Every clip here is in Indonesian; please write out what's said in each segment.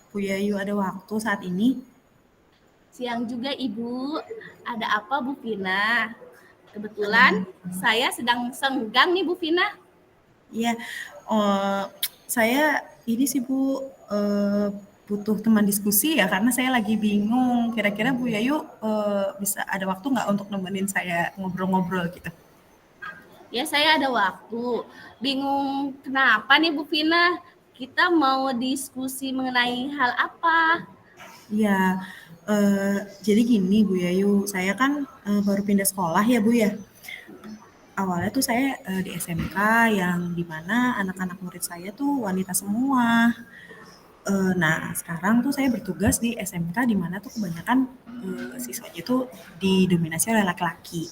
Bu Yayu ada waktu saat ini? Siang juga Ibu, ada apa Bu Vina? Kebetulan saya sedang senggang nih Bu Vina. Iya, oh, saya ini sih Bu, butuh teman diskusi ya karena saya lagi bingung. Kira-kira Bu Yayu bisa ada waktu nggak untuk nemenin saya ngobrol-ngobrol gitu? Ya saya ada waktu. Bingung kenapa nih Bu Vina? Kita mau diskusi mengenai hal apa? Iya, jadi gini Bu Yayu, saya kan baru pindah sekolah ya Bu ya. Awalnya tuh saya di SMK yang dimana anak-anak murid saya tuh wanita semua. Nah, sekarang tuh saya bertugas di SMK di mana tuh kebanyakan, siswanya tuh didominasi oleh laki-laki.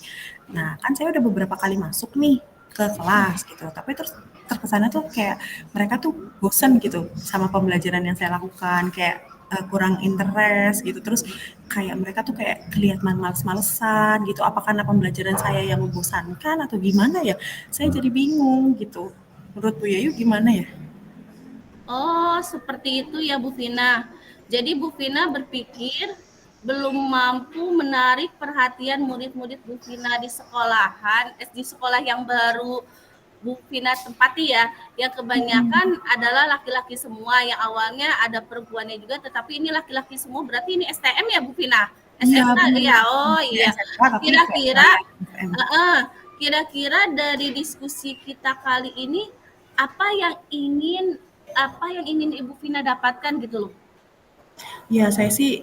Nah, kan saya udah beberapa kali masuk nih ke kelas gitu, tapi terus terkesannya tuh kayak mereka tuh bosen gitu sama pembelajaran yang saya lakukan, kayak, kurang interest gitu, terus kayak mereka tuh kayak kelihatan males-malesan gitu, apa karena pembelajaran saya yang membosankan atau gimana ya? Saya jadi bingung gitu. Menurut Bu Yayu gimana ya? Oh, seperti itu ya Bu Vina. Jadi Bu Vina berpikir belum mampu menarik perhatian murid-murid Bu Vina di sekolahan, di sekolah yang baru Bu Vina tempati ya, yang kebanyakan adalah laki-laki semua, yang awalnya ada perempuannya juga, tetapi ini laki-laki semua, berarti ini STM ya Bu Vina? Iya SMK ya, bener, oh ya iya. SMK tapi kayak Kira-kira, kelas FM. kira-kira dari diskusi kita kali ini, apa yang ingin Ibu Vina dapatkan gitu loh? Ya saya sih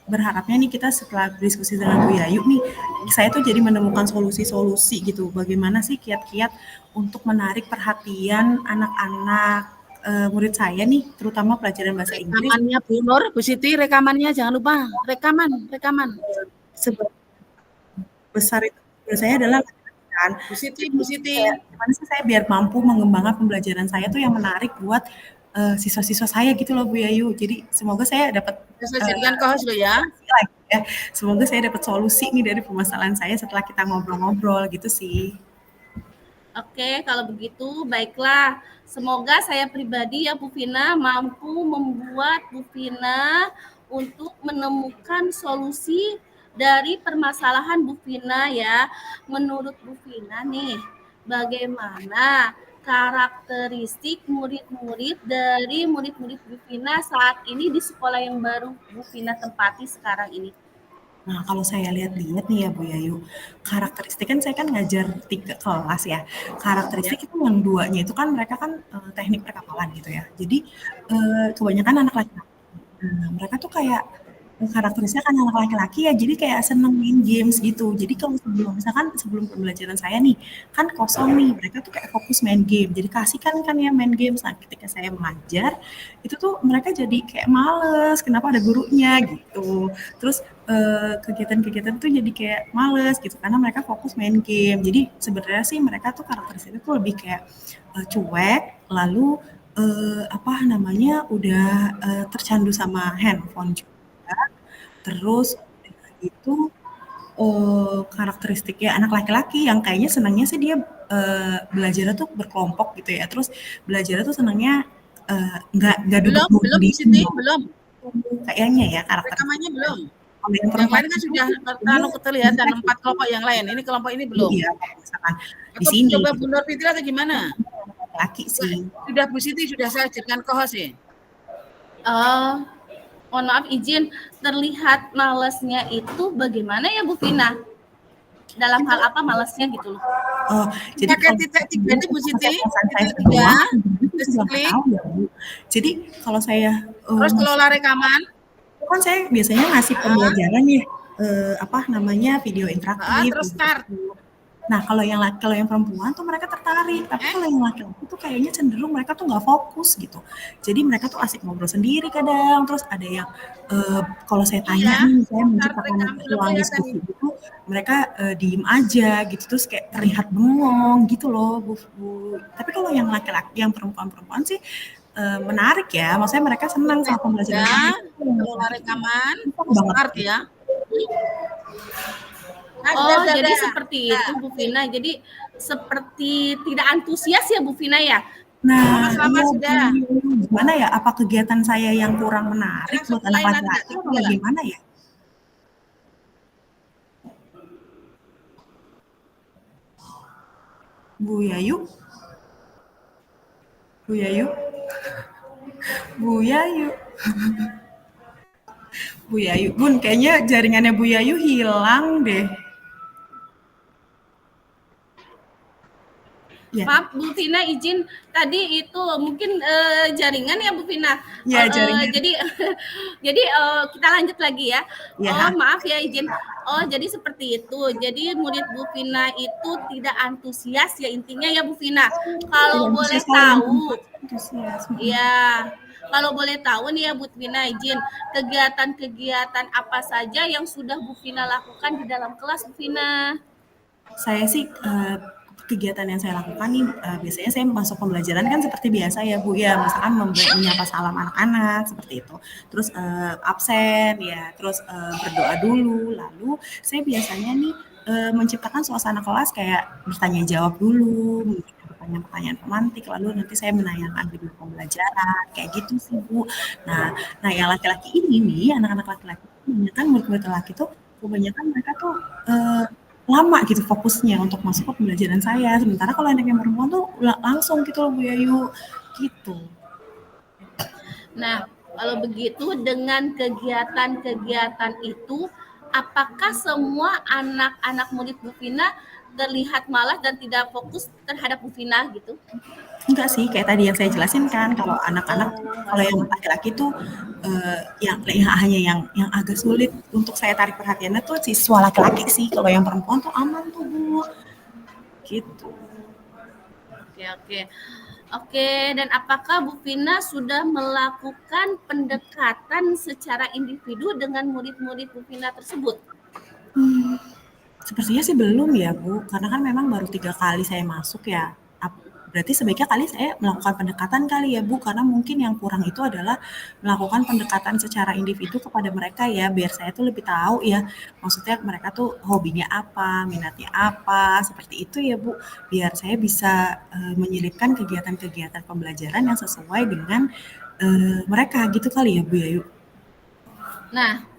berharapnya nih kita setelah berdiskusi dengan Bu Yayu nih, saya tuh jadi menemukan solusi-solusi gitu. Bagaimana sih kiat-kiat untuk menarik perhatian anak-anak murid saya nih, terutama pelajaran bahasa Inggris. Rekamannya Bu Nur, Bu Siti, rekamannya jangan lupa, rekaman. Sebesar itu menurut saya adalah kan. Bu Siti, Jadi Bu Siti. gimana sih saya biar mampu mengembangkan pembelajaran saya tuh yang menarik buat siswa-siswa saya gitu loh Bu Yayu. Jadi semoga saya dapat Saya jadikan co-host lo ya. lagi ya. Semoga saya dapat solusi nih dari permasalahan saya setelah kita ngobrol-ngobrol gitu sih. Oke, kalau begitu baiklah. Semoga saya pribadi ya Bu Vina mampu membuat Bu Vina untuk menemukan solusi dari permasalahan Bu Vina ya. Menurut Bu Vina nih, bagaimana karakteristik murid-murid dari murid-murid Bu Vina saat ini di sekolah yang baru Bu Vina tempati sekarang ini? Nah, kalau saya lihat-lihat nih ya Bu Yayu, karakteristik kan saya kan ngajar 3 kelas ya. Ya. Karakteristik itu yang duanya itu kan mereka kan teknik perkapalan gitu ya. Jadi kebanyakan anak laki-laki. Nah, mereka tuh kayak karakterisnya kan anak laki-laki ya, jadi kayak seneng main games gitu. Jadi kalau misalkan sebelum pembelajaran saya nih, kan kosong nih, mereka tuh kayak fokus main game. Jadi kasihkan kan ya main games. Nah, ketika saya mengajar, itu tuh mereka jadi kayak males, kenapa ada gurunya gitu. Terus kegiatan-kegiatan tuh jadi kayak males gitu karena mereka fokus main game. Jadi sebenarnya sih mereka tuh karakteristiknya tuh lebih kayak cuek, lalu apa namanya udah tercandu sama handphone juga. Terus udah gitu karakteristiknya anak laki-laki yang kayaknya senangnya sih dia belajarnya tuh berkelompok gitu ya. Terus belajarnya tuh senangnya nggak Belum, duduk-duduk Bu di Siti, belum. kayaknya ya karakteristik. Rekamannya belum. Kalau yang Yang perempuan lain kan itu sudah dia kelihatan 4 kelompok yang lain. Ini kelompok ini belum. iya kayak misalkan di Atau sini coba gitu. Bu Nur Fitri atau gimana? Laki sih. Sudah Bu Siti, sudah saya jadikan co-host ya. Mohon maaf izin, terlihat malesnya itu bagaimana ya Bu Vina? Dalam hal apa malesnya gitu loh? Oh, jadi Pakai kalau titik 3 itu Bu Siti, santai titik 3, doang, itu terus juga nggak klik, tahu ya Bu. Jadi kalau saya terus ngasih, kelola rekaman, itu kan saya biasanya ngasih pembelajaran ya, apa namanya video interaktif. terus start. Nah kalau yang perempuan tuh mereka tertarik, tapi kalau yang laki-laki tuh kayaknya cenderung mereka tuh nggak fokus gitu. Jadi mereka tuh asik ngobrol sendiri kadang, terus ada yang kalau saya tanya Iya, nih, saya start menciptakan rekaman belum ruang kelihatan diskusi ini. gitu, mereka diem aja gitu, terus kayak terlihat bengong gitu loh, Bu. Tapi kalau yang laki-laki, yang perempuan-perempuan sih menarik ya, maksudnya mereka senang sama pembelajaran saya. Ya, kelola rekaman, Banget. start ya. Nah, Oh, jadi seperti itu Bu Vina. Jadi seperti tidak antusias ya Bu Vina ya? Nah, Sama-sama iya sudah. Bu, gimana ya? Apa kegiatan saya yang kurang menarik Langsung buat anak mulai Nanda, laki-laki apa tinggal. bagaimana ya? Bu Yayu, Bu Yayu, Bu Yayu, Bu Yayu. Bun, kayaknya jaringannya Bu Yayu hilang deh. Ya, Maaf Bu Vina, izin tadi itu mungkin jaringan ya Bu Vina. ya jaringan. Jadi jadi kita lanjut lagi ya. Oh Ya, maaf ya izin. Oh jadi seperti itu. Jadi murid Bu Vina itu tidak antusias ya intinya ya Bu Vina. tidak Kalau boleh antusias kalau yang tahu, perempuan antusias. ya kalau boleh tahu nih ya Bu Vina izin kegiatan-kegiatan apa saja yang sudah Bu Vina lakukan di dalam kelas Bu Vina? Saya sih kegiatan yang saya lakukan nih biasanya saya masuk pembelajaran kan seperti biasa ya Bu ya, misalkan menyapa salam anak-anak seperti itu, terus absen ya, terus berdoa dulu, lalu saya biasanya nih menciptakan suasana kelas kayak bertanya jawab dulu, mungkin pertanyaan-pertanyaan pemantik, lalu nanti saya menayangkan video pembelajaran kayak gitu sih Bu. Nah yang laki-laki ini nih, anak-anak laki-laki kebanyakan murid-murid laki tuh kebanyakan mereka tuh lama gitu fokusnya untuk masuk ke pembelajaran saya. Sementara kalau anak yang perempuan tuh langsung gitu loh Bu Yayu, gitu. Nah, kalau begitu dengan kegiatan-kegiatan itu, apakah semua anak-anak murid Bu Vina terlihat malas dan tidak fokus terhadap Bu Vina gitu? Enggak sih, kayak tadi yang saya jelasin kan, kalau anak-anak, kalau yang laki-laki tuh yang hanya yang agak sulit untuk saya tarik perhatiannya tuh siswa laki-laki sih. Kalau yang perempuan tuh aman tuh Bu, gitu. Oke, oke. Oke, dan apakah Bu Vina sudah melakukan pendekatan secara individu dengan murid-murid Bu Vina tersebut? Sepertinya sih belum ya Bu, karena kan memang baru 3 kali saya masuk ya. Berarti sebaiknya kali saya melakukan pendekatan kali ya Bu, karena mungkin yang kurang itu adalah melakukan pendekatan secara individu kepada mereka ya, biar saya tuh lebih tahu ya, maksudnya mereka tuh hobinya apa, minatnya apa, seperti itu ya Bu, biar saya bisa menyelipkan kegiatan-kegiatan pembelajaran yang sesuai dengan mereka gitu kali ya Bu ya. Nah,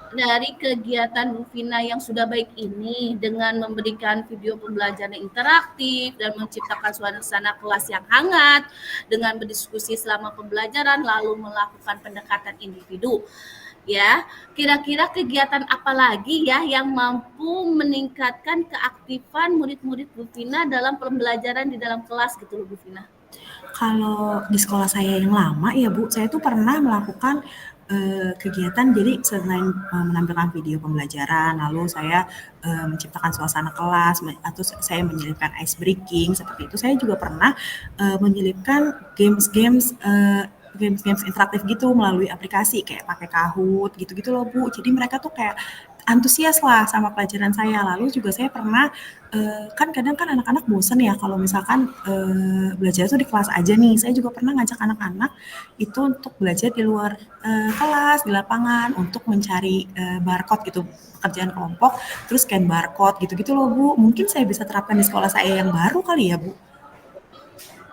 dari kegiatan Bu Vina yang sudah baik ini dengan memberikan video pembelajaran interaktif dan menciptakan suasana kelas yang hangat dengan berdiskusi selama pembelajaran lalu melakukan pendekatan individu. Ya, kira-kira kegiatan apa lagi ya yang mampu meningkatkan keaktifan murid-murid Bu Vina dalam pembelajaran di dalam kelas gitu loh Bu Vina? Kalau di sekolah saya yang lama ya Bu, saya tuh pernah melakukan kegiatan jadi selain menampilkan video pembelajaran, lalu saya menciptakan suasana kelas atau saya menyelipkan ice breaking seperti itu. Saya juga pernah menyelipkan games interaktif gitu melalui aplikasi kayak pakai Kahoot gitu-gitu loh Bu. Jadi mereka tuh kayak antusias lah sama pelajaran saya. Lalu juga saya pernah kan kadang kan anak-anak bosen ya kalau misalkan belajar tuh di kelas aja nih. Saya juga pernah ngajak anak-anak itu untuk belajar di luar kelas, di lapangan untuk mencari barcode gitu, pekerjaan kelompok, terus scan barcode gitu-gitu loh Bu. Mungkin saya bisa terapkan di sekolah saya yang baru kali ya Bu.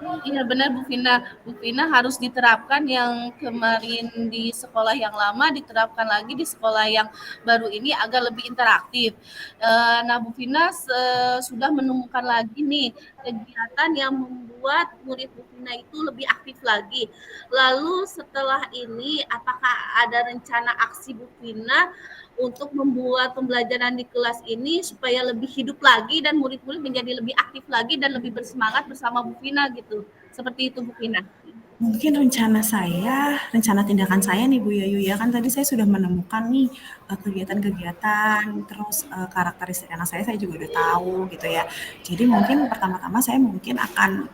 Iya benar Bu Vina. Bu Vina harus diterapkan yang kemarin di sekolah yang lama, diterapkan lagi di sekolah yang baru ini agar lebih interaktif. Nah Bu Vina sudah menemukan lagi nih kegiatan yang membuat murid Bu Vina itu lebih aktif lagi. Lalu setelah ini apakah ada rencana aksi Bu Vina untuk membuat pembelajaran di kelas ini supaya lebih hidup lagi dan murid-murid menjadi lebih aktif lagi dan lebih bersemangat bersama Bu Vina gitu. Seperti itu Bu Vina. Mungkin rencana tindakan saya nih Bu Yayu ya, kan tadi saya sudah menemukan nih kegiatan-kegiatan, terus karakteristik anak saya juga udah tahu gitu ya. Jadi mungkin pertama-tama saya mungkin akan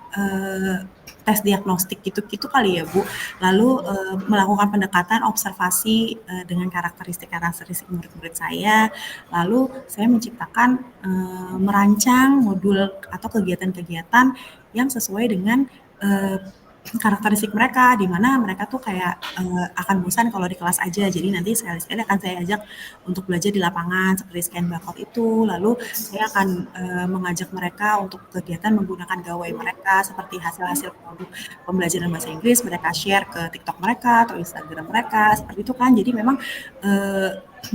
tes diagnostik gitu kali ya Bu. Lalu melakukan pendekatan observasi dengan karakteristik murid-murid saya. Lalu saya menciptakan merancang modul atau kegiatan-kegiatan yang sesuai dengan karakteristik mereka, di mana mereka tuh kayak akan bosan kalau di kelas aja. Jadi nanti sekali-sekali akan saya ajak untuk belajar di lapangan seperti scan barcode itu. Lalu saya akan mengajak mereka untuk kegiatan menggunakan gawai mereka seperti hasil-hasil produk pembelajaran bahasa Inggris mereka share ke TikTok mereka atau Instagram mereka seperti itu kan. Jadi memang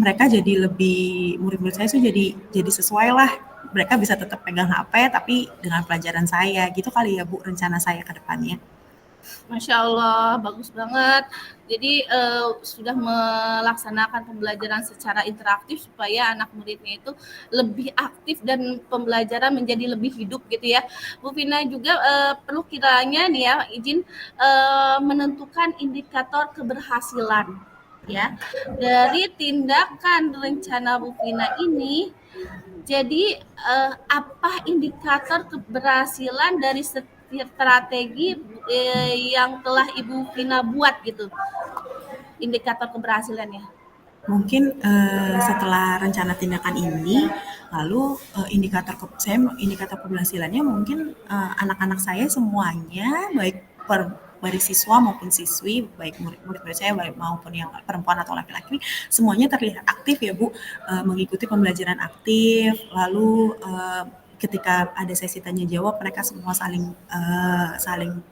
mereka jadi lebih murid-murid saya tuh jadi sesuai lah. Mereka bisa tetap pegang HP tapi dengan pelajaran saya gitu kali ya Bu rencana saya ke depannya. Masya Allah, bagus banget. Jadi sudah melaksanakan pembelajaran secara interaktif supaya anak muridnya itu lebih aktif dan pembelajaran menjadi lebih hidup gitu ya. Bu Vina juga perlu kiranya nih ya izin menentukan indikator keberhasilan ya dari tindakan rencana Bu Vina ini. Jadi apa indikator keberhasilan dari strategi yang telah Ibu Vina buat gitu, indikator keberhasilannya? Mungkin setelah rencana tindakan ini, lalu indikator keberhasilannya mungkin anak-anak saya semuanya baik siswa maupun siswi, baik murid-murid saya baik maupun yang perempuan atau laki-laki, semuanya terlihat aktif ya Bu, mengikuti pembelajaran aktif, lalu ketika ada sesi tanya jawab mereka semua saling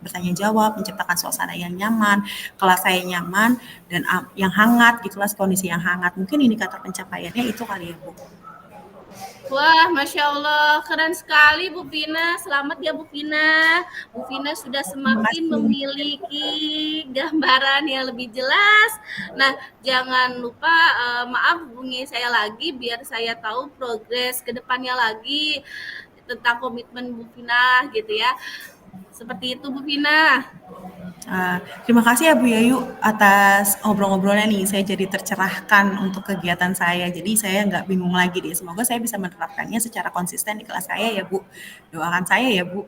bertanya jawab, menciptakan suasana yang nyaman, kelas saya nyaman dan yang hangat gitulah, kondisi yang hangat. Mungkin indikator pencapaiannya itu kali ya Bu. Wah, Masya Allah, keren sekali Bu Vina. Selamat ya Bu Vina. Bu Vina sudah Terima semakin kasih. memiliki gambaran yang lebih jelas. Nah, jangan lupa maaf hubungi saya lagi biar saya tahu progres ke depannya lagi tentang komitmen Bu Vina gitu ya. Seperti itu Bu Vina. Terima kasih ya Bu Yayu atas ngobrol-ngobrolnya nih. Saya jadi tercerahkan untuk kegiatan saya. Jadi saya nggak bingung lagi deh. Semoga saya bisa menerapkannya secara konsisten di kelas saya ya Bu. Doakan saya ya Bu.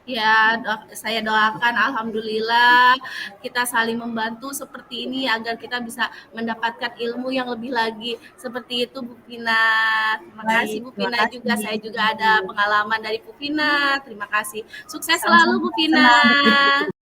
Ya, saya doakan alhamdulillah kita saling membantu seperti ini agar kita bisa mendapatkan ilmu yang lebih lagi. Seperti itu Bu Vina. Terima kasih Baik, Bu terima Vina juga. Saya kasih. juga ada pengalaman dari Bu Vina. Terima kasih. Sukses selalu Bu Sama-sama. Senang Vina.